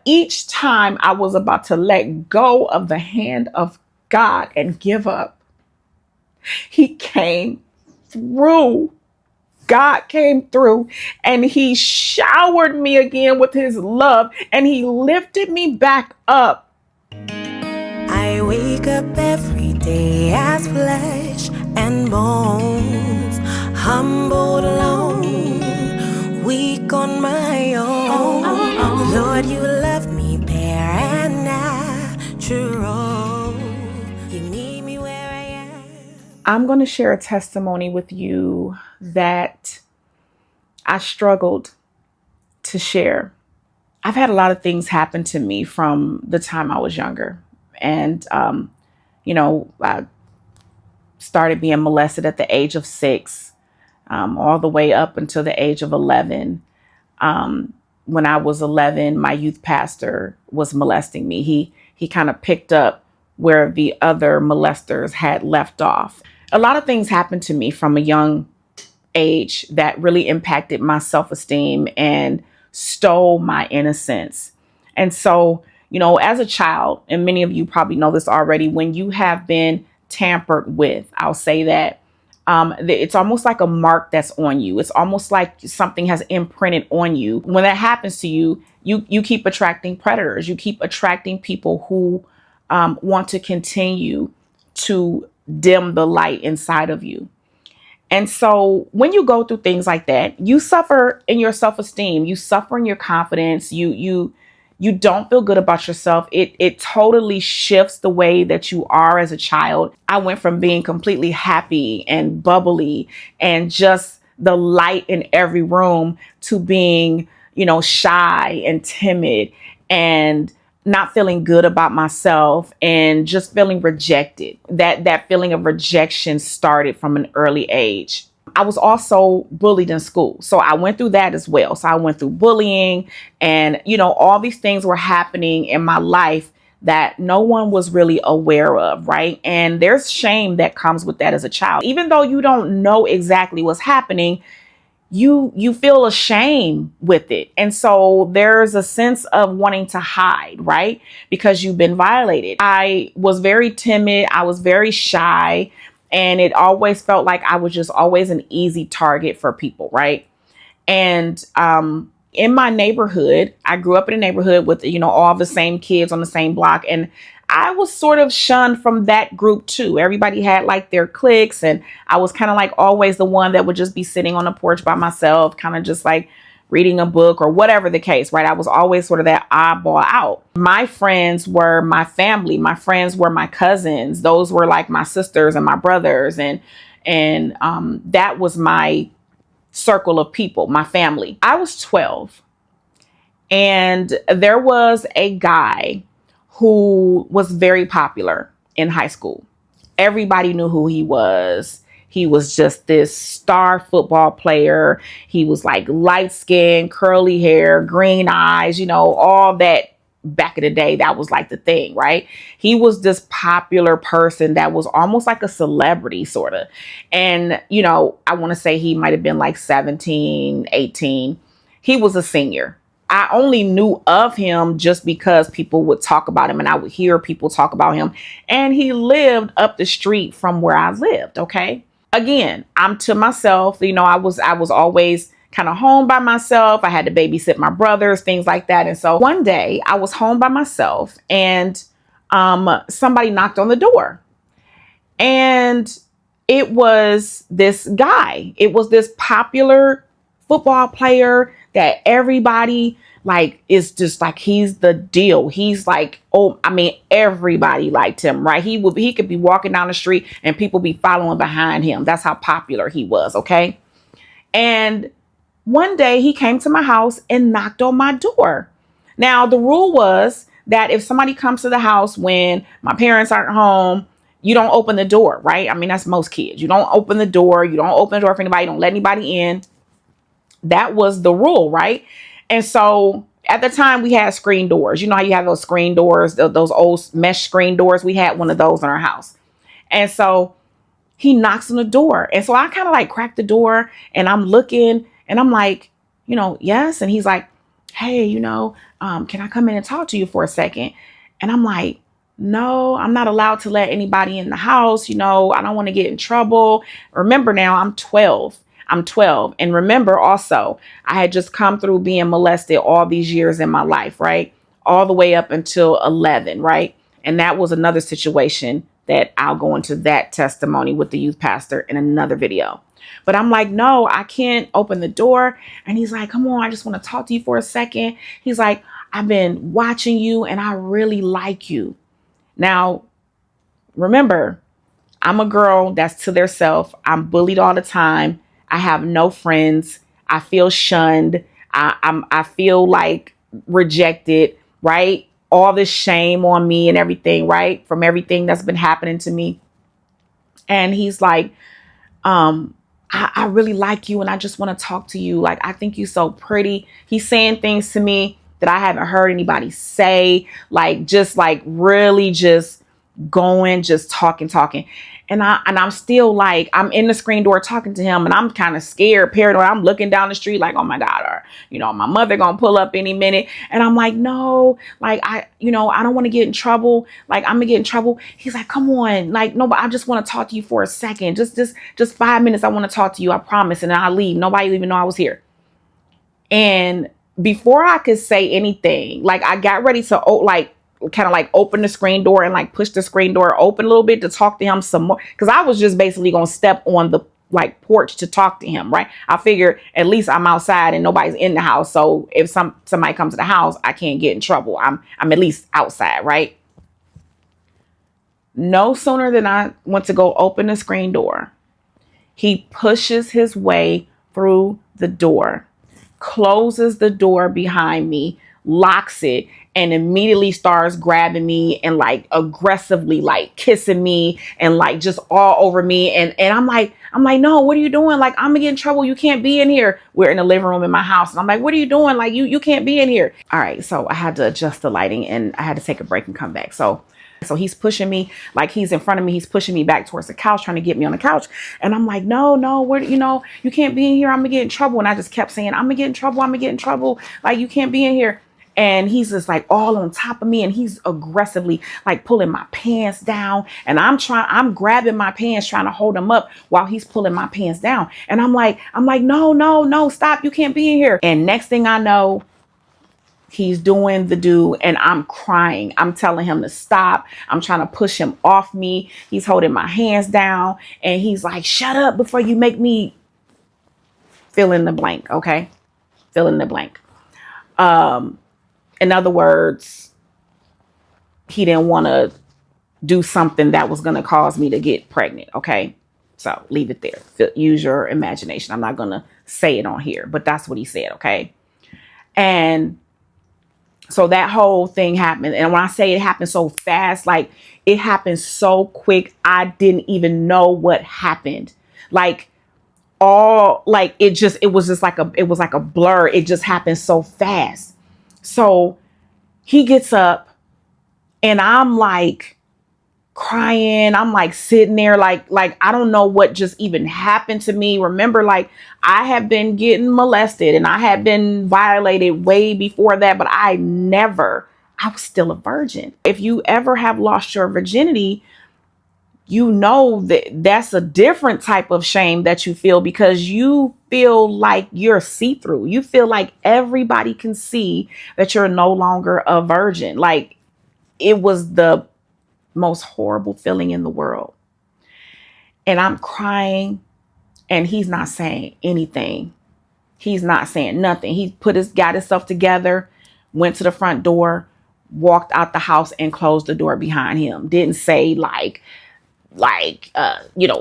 Each time I was about to let go of the hand of God and give up, he came through. God came through and he showered me again with his love and he lifted me back up. I wake up every day as flesh and bones, humbled alone, weak on my own. Lord, you love me bare and natural. You meet me where I am. I'm going to share a testimony with you that I struggled to share. I've had a lot of things happen to me from the time I was younger. And, I started being molested at the age of 6, all the way up until the age of 11. When I was 11, my youth pastor was molesting me. He kind of picked up where the other molesters had left off. A lot of things happened to me from a young age that really impacted my self-esteem and stole my innocence. And so, as a child, and many of you probably know this already, when you have been tampered with, I'll say that it's almost like a mark that's on you. It's almost like something has imprinted on you. When that happens to you, you keep attracting predators. You keep attracting people who want to continue to dim the light inside of you. And so when you go through things like that, you suffer in your self-esteem, you suffer in your confidence, you don't feel good about yourself. It totally shifts the way that you are as a child. I went from being completely happy and bubbly and just the light in every room to being, shy and timid and not feeling good about myself and just feeling rejected. That feeling of rejection started from an early age. I was also bullied in school. So I went through that as well. So I went through bullying and, all these things were happening in my life that no one was really aware of, right? And there's shame that comes with that as a child. Even though you don't know exactly what's happening, you feel ashamed with it. And so there's a sense of wanting to hide, right? Because you've been violated. I was very timid. I was very shy. And it always felt like I was just always an easy target for people, right? And in my neighborhood, I grew up in a neighborhood with, all the same kids on the same block. And I was sort of shunned from that group too. Everybody had like their cliques. And I was kind of like always the one that would just be sitting on the porch by myself, kind of just like reading a book or whatever the case, right? I was always sort of that oddball out. My friends were my family. My friends were my cousins. Those were like my sisters and my brothers. And that was my circle of people, my family. I was 12 and there was a guy who was very popular in high school. Everybody knew who he was. He was just this star football player. He was like light skin, curly hair, green eyes, all that back in the day. That was like the thing, right? He was this popular person that was almost like a celebrity sort of. And, I want to say he might have been like 17, 18. He was a senior. I only knew of him just because people would talk about him and I would hear people talk about him. And he lived up the street from where I lived. Okay. Again, I'm to myself. I was always kind of home by myself. I had to babysit my brothers, things like that. And so one day I was home by myself and somebody knocked on the door. And it was this guy. It was this popular football player that everybody like is just like, he's the deal. He's like, everybody liked him, right? He could be walking down the street and people be following behind him. That's how popular he was. Okay. And one day he came to my house and knocked on my door. Now, the rule was that if somebody comes to the house when my parents aren't home, you don't open the door, right? That's most kids. You don't open the door. You don't open the door for anybody. You don't let anybody in. That was the rule, right? And so at the time we had screen doors. You know how you have those screen doors, those old mesh screen doors? We had one of those in our house. And so he knocks on the door. And so I kind of like crack the door and I'm looking and I'm like, yes. And he's like, hey, can I come in and talk to you for a second? And I'm like, no, I'm not allowed to let anybody in the house. I don't want to get in trouble. Remember now, I'm 12. I'm 12. And remember also, I had just come through being molested all these years in my life, right? All the way up until 11, right? And that was another situation that I'll go into that testimony with the youth pastor in another video. But I'm like, no, I can't open the door. And he's like, come on, I just want to talk to you for a second. He's like, I've been watching you and I really like you. Now, remember, I'm a girl that's to their self. I'm bullied all the time. I have no friends. I feel shunned. I feel like rejected, right? All this shame on me and everything, right? From everything that's been happening to me. And he's like, um, I really like you and I just want to talk to you. Like, I think you're so pretty. He's saying things to me that I haven't heard anybody say, like, just like really just going, just talking. And I'm still like, I'm in the screen door talking to him and I'm kind of scared, paranoid. I'm looking down the street like, oh my God, or, my mother gonna pull up any minute. And I'm like, no, like I don't want to get in trouble. Like I'm gonna get in trouble. He's like, come on. Like, no, but I just want to talk to you for a second. Just 5 minutes. I want to talk to you. I promise. And then I leave. Nobody even know I was here. And before I could say anything, like I got ready to kind of like open the screen door and like push the screen door open a little bit to talk to him some more. Cause I was just basically going to step on the like porch to talk to him. Right. I figured at least I'm outside and nobody's in the house. So if somebody comes to the house, I can't get in trouble. I'm at least outside. Right. No sooner than I went to go open the screen door, he pushes his way through the door, closes the door behind me, locks it, and immediately starts grabbing me and like aggressively like kissing me and like just all over me. And I'm like, no, what are you doing? Like, I'm gonna get in trouble. You can't be in here. We're in the living room in my house. And I'm like, what are you doing? Like, you can't be in here. All right. So I had to adjust the lighting and I had to take a break and come back. So he's pushing me, like he's in front of me. He's pushing me back towards the couch, trying to get me on the couch. And I'm like, no, where, you can't be in here. I'm gonna get in trouble. And I just kept saying, I'm gonna get in trouble. I'm gonna get in trouble. Like, you can't be in here. And he's just like all on top of me. And he's aggressively like pulling my pants down. And I'm grabbing my pants, trying to hold him up while he's pulling my pants down. And I'm like, no, stop. You can't be in here. And next thing I know, he's doing the do and I'm crying. I'm telling him to stop. I'm trying to push him off me. He's holding my hands down and he's like, shut up before you make me fill in the blank. Okay. Fill in the blank. In other words, he didn't want to do something that was going to cause me to get pregnant. Okay. So leave it there. Use your imagination. I'm not going to say it on here, but that's what he said. Okay. And so that whole thing happened. And when I say it happened so fast, like it happened so quick, I didn't even know what happened. Like it was like a blur. It just happened so fast. So he gets up and I'm like crying. I'm like sitting there like I don't know what just even happened to me. Remember, like I have been getting molested and I had been violated way before that, but I was still a virgin. If you ever have lost your virginity, you know that's a different type of shame that you feel because you feel like you're see-through. You feel like everybody can see that you're no longer a virgin. Like it was the most horrible feeling in the world. And I'm crying and he's not saying anything. He's not saying nothing. He got himself together, went to the front door, walked out the house and closed the door behind him. Didn't say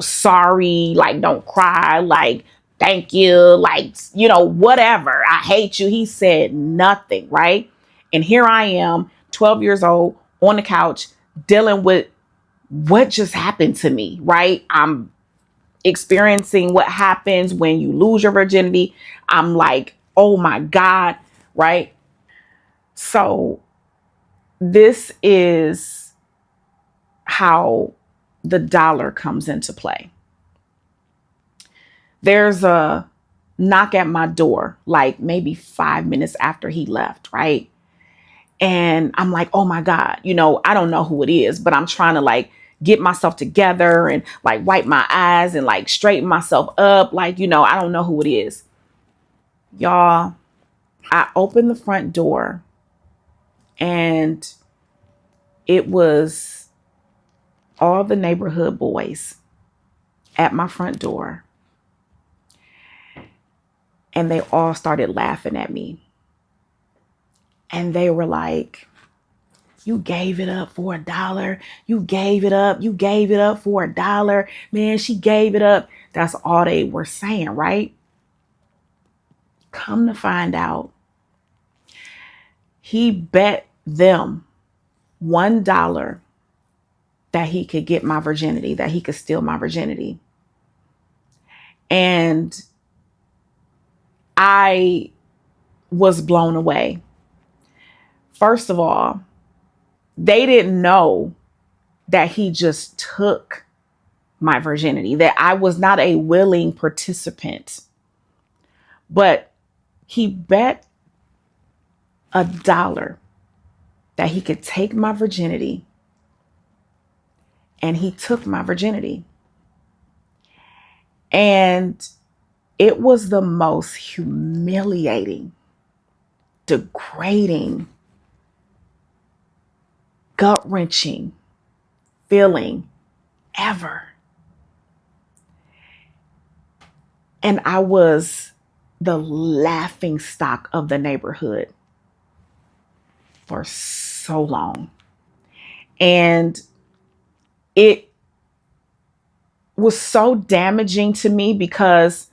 sorry, like don't cry, like thank you, like, whatever. I hate you. He said nothing, right? And here I am, 12 years old on the couch dealing with what just happened to me, right? I'm experiencing what happens when you lose your virginity. I'm like, oh my God, right? So this is how the dollar comes into play. There's a knock at my door, like maybe 5 minutes after he left, right? And I'm like, oh my God, I don't know who it is, but I'm trying to like get myself together and like wipe my eyes and like straighten myself up. Like, I don't know who it is. Y'all, I opened the front door and it was all the neighborhood boys at my front door. And they all started laughing at me. And they were like, you gave it up for $1. You gave it up. You gave it up for $1. Man, she gave it up. That's all they were saying, right? Come to find out, he bet them $1 that he could get my virginity, that he could steal my virginity. And I was blown away. First of all, they didn't know that he just took my virginity, that I was not a willing participant, but he bet $1 that he could take my virginity, and he took my virginity. And it was the most humiliating, degrading, gut-wrenching feeling ever. And I was the laughing stock of the neighborhood for so long. And it was so damaging to me because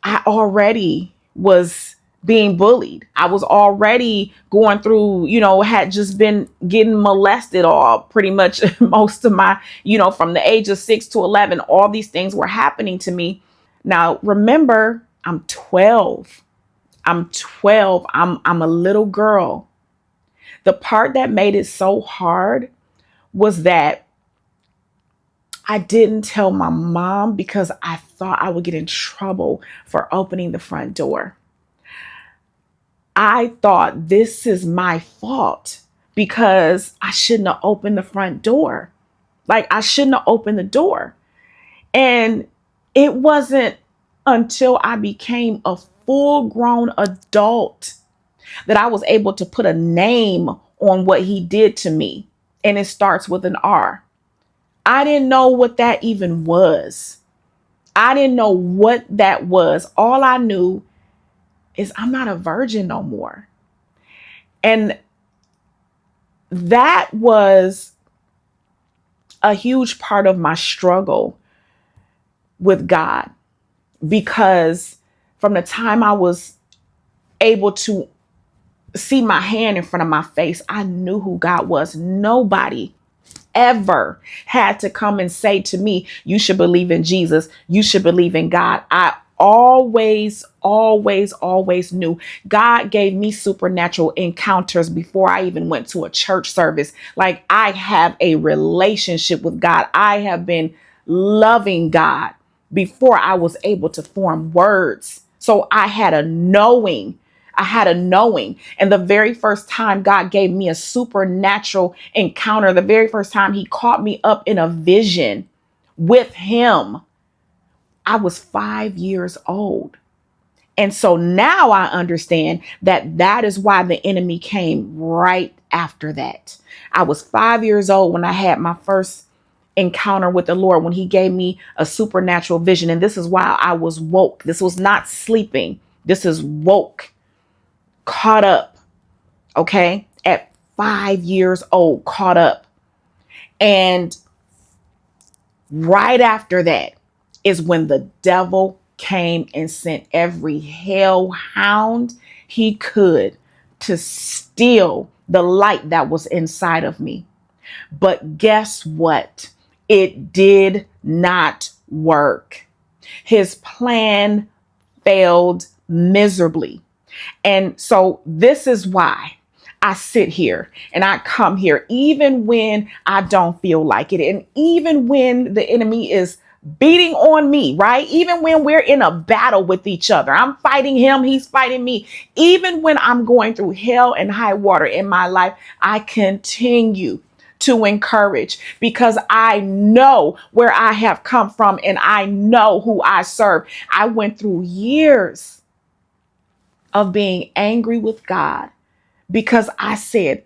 I already was being bullied. I was already going through, had just been getting molested all pretty much most of my, from the age of 6 to 11, all these things were happening to me. Now, remember, I'm 12. I'm a little girl. The part that made it so hard was that I didn't tell my mom because I thought I would get in trouble for opening the front door. I thought this is my fault because I shouldn't have opened the front door. Like, I shouldn't have opened the door. And it wasn't until I became a full-grown adult that I was able to put a name on what he did to me. And it starts with an R. I didn't know what that even was. I didn't know what that was. All I knew is I'm not a virgin no more. And that was a huge part of my struggle with God, because from the time I was able to see my hand in front of my face, I knew who God was. Nobody ever had to come and say to me, you should believe in Jesus. You should believe in God. I always knew God gave me supernatural encounters before I even went to a church service. Like, I have a relationship with God. I have been loving God before I was able to form words. So I had a knowing. And the very first time God gave me a supernatural encounter, the very first time he caught me up in a vision with him, I was 5 years old. And so now I understand that that is why the enemy came right after that. I was 5 years old when I had my first encounter with the Lord, when he gave me a supernatural vision. And this is why I was woke. This was not sleeping. This is woke. Caught up, okay, at 5 years old, caught up. And right after that is when the devil came and sent every hellhound he could to steal the light that was inside of me. But guess what? It did not work. His plan failed miserably. And so this is why I sit here and I come here, even when I don't feel like it. And even when the enemy is beating on me, right? Even when we're in a battle with each other, I'm fighting him, he's fighting me. Even when I'm going through hell and high water in my life, I continue to encourage because I know where I have come from and I know who I serve. I went through years of being angry with God because I said,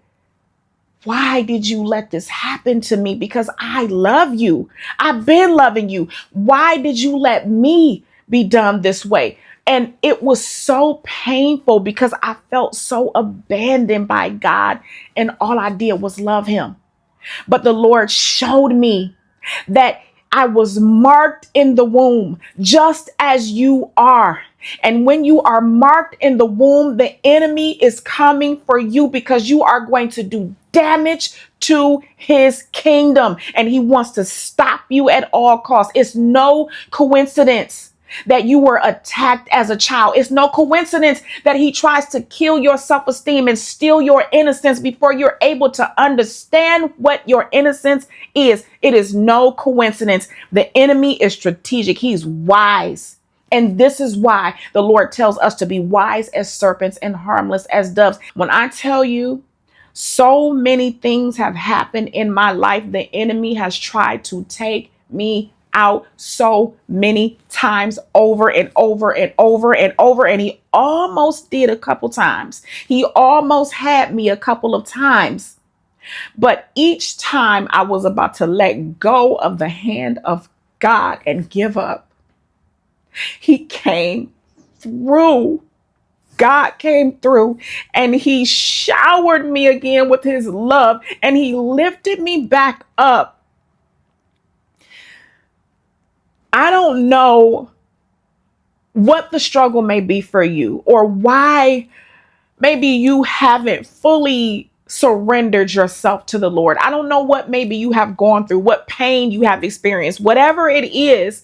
why did you let this happen to me? Because I love you. I've been loving you. Why did you let me be done this way? And it was so painful because I felt so abandoned by God, and all I did was love him. But the Lord showed me that I was marked in the womb just as you are. And when you are marked in the womb, the enemy is coming for you because you are going to do damage to his kingdom. And he wants to stop you at all costs. It's no coincidence that you were attacked as a child. It's no coincidence that he tries to kill your self-esteem and steal your innocence before you're able to understand what your innocence is. It is no coincidence. The enemy is strategic. He's wise. And this is why the Lord tells us to be wise as serpents and harmless as doves. When I tell you, so many things have happened in my life. The enemy has tried to take me out so many times over and over and over and over. And he almost did a couple times. He almost had me a couple of times. But each time I was about to let go of the hand of God and give up, he came through. God came through and he showered me again with his love and he lifted me back up. I don't know what the struggle may be for you or why maybe you haven't fully surrendered yourself to the Lord. I don't know what maybe you have gone through, what pain you have experienced, whatever it is.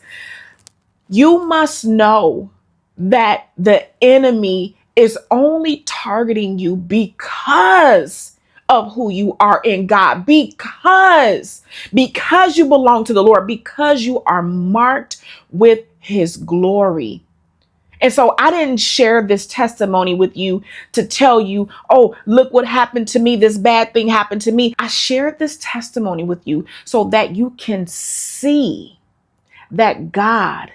You must know that the enemy is only targeting you because of who you are in God, because you belong to the Lord, because you are marked with his glory. And so I didn't share this testimony with you to tell you, oh, look what happened to me. This bad thing happened to me. I shared this testimony with you so that you can see that God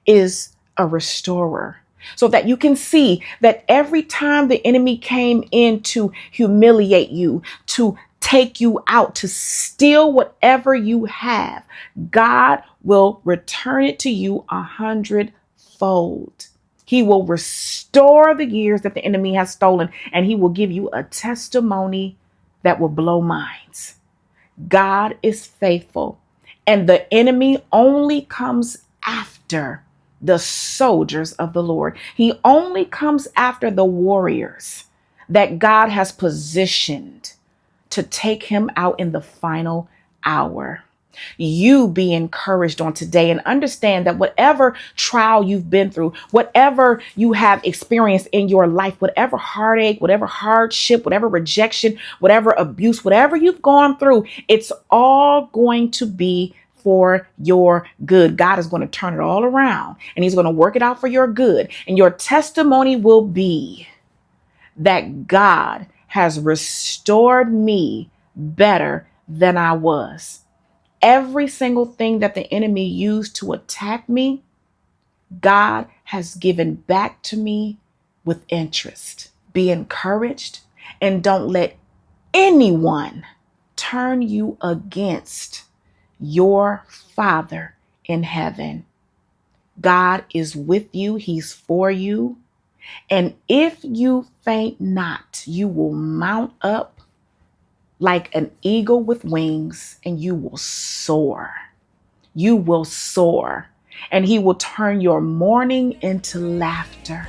is a restorer, so that you can see that every time the enemy came in to humiliate you, to take you out, to steal whatever you have, God will return it to you 100-fold. He will restore the years that the enemy has stolen, and he will give you a testimony that will blow minds. God is faithful, and the enemy only comes after the soldiers of the Lord. He only comes after the warriors that God has positioned to take him out in the final hour. You be encouraged on today and understand that whatever trial you've been through, whatever you have experienced in your life, whatever heartache, whatever hardship, whatever rejection, whatever abuse, whatever you've gone through, it's all going to be for your good. God is going to turn it all around and he's going to work it out for your good. And your testimony will be that God has restored me better than I was. Every single thing that the enemy used to attack me, God has given back to me with interest. Be encouraged and don't let anyone turn you against your Father in heaven. God is with you. He's for you. And if you faint not, you will mount up like an eagle with wings and you will soar. You will soar. And he will turn your mourning into laughter.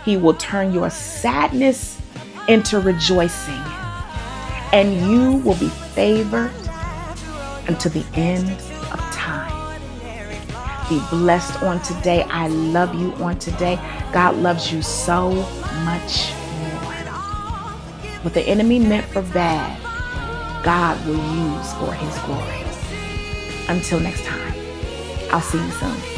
He will turn your sadness into rejoicing. And you will be favored until the end of time. Be blessed on today. I love you on today. God loves you so much more. What the enemy meant for bad, God will use for his glory. Until next time, I'll see you soon.